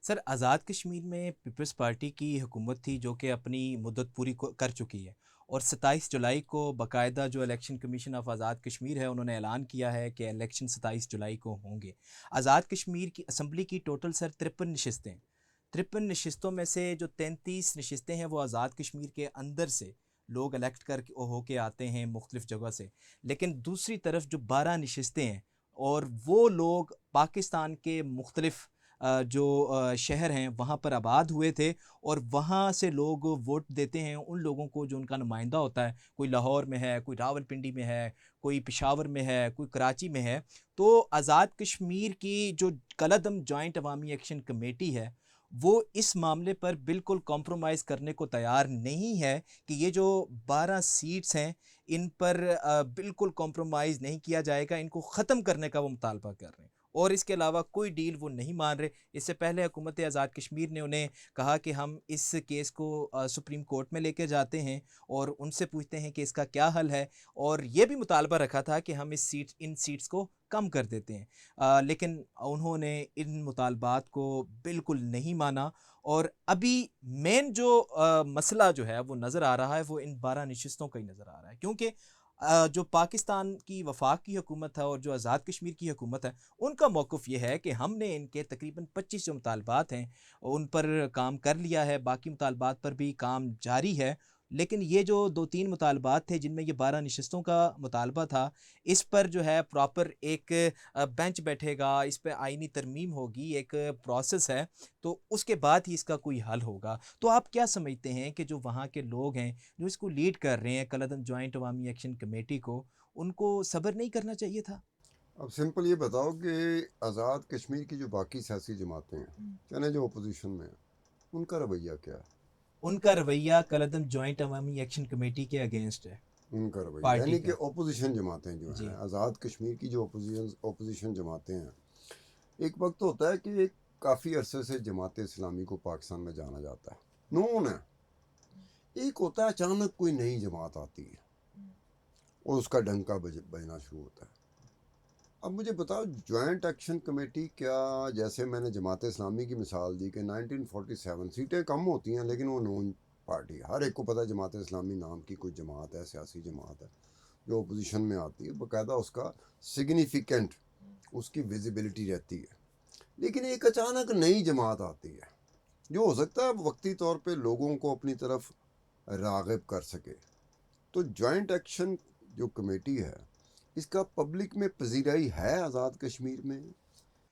سر آزاد کشمیر میں Peoples party کی حکومت تھی جو کہ اپنی مدت پوری کر چکی ہے، اور 27 جولائی کو باقاعدہ جو election commission of Azad Kashmir ہے انہوں نے اعلان کیا ہے کہ الیکشن 27 جولائی کو ہوں گے۔ آزاد کشمیر کی اسمبلی کی ٹوٹل سر 53 نشستیں، 53 نشستوں میں سے جو 33 نشستیں ہیں وہ آزاد کشمیر کے اندر سے لوگ الیکٹ ہو کے آتے ہیں مختلف جگہ سے، لیکن دوسری طرف جو 12 نشستیں ہیں اور وہ لوگ پاکستان کے مختلف جو شہر ہیں وہاں پر آباد ہوئے تھے، اور وہاں سے لوگ ووٹ دیتے ہیں ان لوگوں کو جو ان کا نمائندہ ہوتا ہے، کوئی لاہور میں ہے، کوئی راول پنڈی میں ہے، کوئی پشاور میں ہے، کوئی کراچی میں ہے۔ تو آزاد کشمیر کی جو کالعدم جوائنٹ عوامی ایکشن کمیٹی ہے وہ اس معاملے پر بالکل کمپرومائز کرنے کو تیار نہیں ہے کہ یہ جو 12 سیٹس ہیں ان پر بالکل کمپرومائز نہیں کیا جائے گا، ان کو ختم کرنے کا وہ مطالبہ کر رہے ہیں، اور اس کے علاوہ کوئی ڈیل وہ نہیں مان رہے۔ اس سے پہلے حکومت آزاد کشمیر نے انہیں کہا کہ ہم اس کیس کو سپریم کورٹ میں لے کے جاتے ہیں اور ان سے پوچھتے ہیں کہ اس کا کیا حل ہے، اور یہ بھی مطالبہ رکھا تھا کہ ہم ان سیٹس کو کم کر دیتے ہیں، لیکن انہوں نے ان مطالبات کو بالکل نہیں مانا، اور ابھی مین جو مسئلہ جو ہے وہ نظر آ رہا ہے وہ ان 12 نشستوں کا ہی نظر آ رہا ہے، کیونکہ جو پاکستان کی وفاق کی حکومت ہے اور جو آزاد کشمیر کی حکومت ہے ان کا موقف یہ ہے کہ ہم نے ان کے تقریباً 25 جو مطالبات ہیں ان پر کام کر لیا ہے، باقی مطالبات پر بھی کام جاری ہے، لیکن یہ جو 2-3 مطالبات تھے جن میں یہ 12 نشستوں کا مطالبہ تھا، اس پر جو ہے پراپر ایک بینچ بیٹھے گا، اس پہ آئینی ترمیم ہوگی، ایک پروسیس ہے، تو اس کے بعد ہی اس کا کوئی حل ہوگا۔ تو آپ کیا سمجھتے ہیں کہ جو وہاں کے لوگ ہیں جو اس کو لیڈ کر رہے ہیں کالعدم جوائنٹ عوامی ایکشن کمیٹی کو، ان کو صبر نہیں کرنا چاہیے تھا؟ اب سمپل یہ بتاؤ کہ آزاد کشمیر کی جو باقی سیاسی جماعتیں ہیں چاہے جو اپوزیشن میں ہیں ان کا رویہ کیا ہے؟ ان کا رویہ کالعدم جوائنٹ عوامی ایکشن کمیٹی کے اگینسٹ ہے، ان کا رویہ پارٹی یعنی کہ کا۔ اپوزیشن جماعتیں جو جی ہیں آزاد کشمیر کی جو اپوزیشن جماعتیں ہیں، ایک وقت ہوتا ہے کہ ایک کافی عرصے سے جماعت اسلامی کو پاکستان میں جانا جاتا ہے، نون ہے۔ ایک ہوتا ہے اچانک کوئی نئی جماعت آتی ہے اور اس کا ڈنکا بجنا شروع ہوتا ہے۔ اب مجھے بتاؤ جوائنٹ ایکشن کمیٹی کیا، جیسے میں نے جماعت اسلامی کی مثال دی کہ 1947 سیٹیں کم ہوتی ہیں لیکن وہ نون پارٹی، ہر ایک کو پتہ ہے جماعت اسلامی نام کی کوئی جماعت ہے، سیاسی جماعت ہے جو اپوزیشن میں آتی ہے، باقاعدہ اس کا سگنیفیکنٹ اس کی ویزیبلٹی رہتی ہے۔ لیکن ایک اچانک نئی جماعت آتی ہے جو ہو سکتا ہے وقتی طور پہ لوگوں کو اپنی طرف راغب کر سکے، تو جوائنٹ ایکشن جو کمیٹی ہے اس کا پبلک میں پذیرائی ہے آزاد کشمیر میں؟